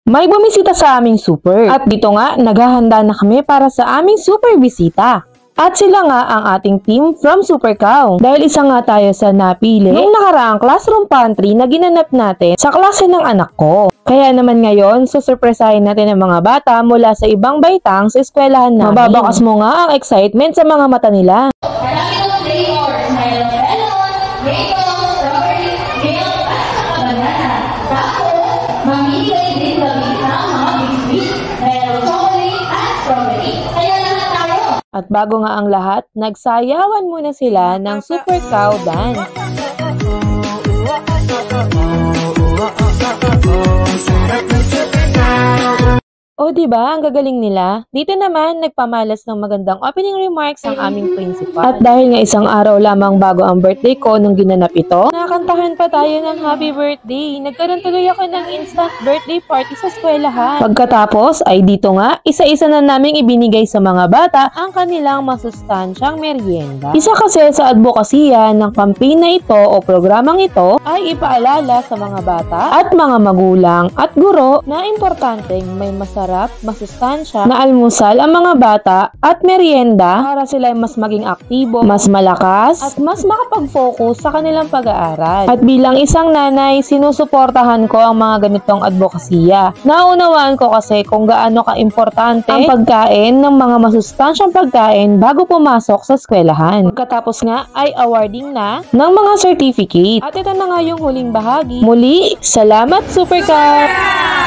May bumisita sa aming super. At dito nga, naghahanda na kami para sa aming super bisita. At sila nga ang ating team from Super Cow. Dahil isa nga tayo sa napili nung nakaraang classroom pantry na ginanap natin sa klase ng anak ko. Kaya naman ngayon, susurpresahin natin ang mga bata mula sa ibang baitang sa eskwelahan namin. Mababakas mo nga ang excitement sa mga mata nila. At bago nga ang lahat, nagsayawan muna sila ng Super Cow dance. O diba, ang gagaling nila? Dito naman, nagpamalas ng magandang opening remarks ang aming principal. At dahil nga isang araw lamang bago ang birthday ko nung ginanap ito, nakantahan pa tayo ng happy birthday. Nagkaroon tuloy ako ng instant birthday party sa eskwelahan. Pagkatapos ay dito nga, isa-isa na naming ibinigay sa mga bata ang kanilang masustansyang merienda. Isa kasi sa advokasya ng campaign na ito o programang ito ay ipaalala sa mga bata at mga magulang at guro na importanteng may masarap, masustansya na almusal ang mga bata at merienda para sila ay mas maging aktibo, mas malakas at mas makapag-focus sa kanilang pag-aaral. At bilang isang nanay, sinusuportahan ko ang mga ganitong advokasya. Naunawaan ko kasi kung gaano ka-importante ang pagkain ng mga masustansyang pagkain bago pumasok sa eskwelahan. Pagkatapos nga ay awarding na ng mga certificate. At ito na nga yung huling bahagi. Muli, salamat Super Cow!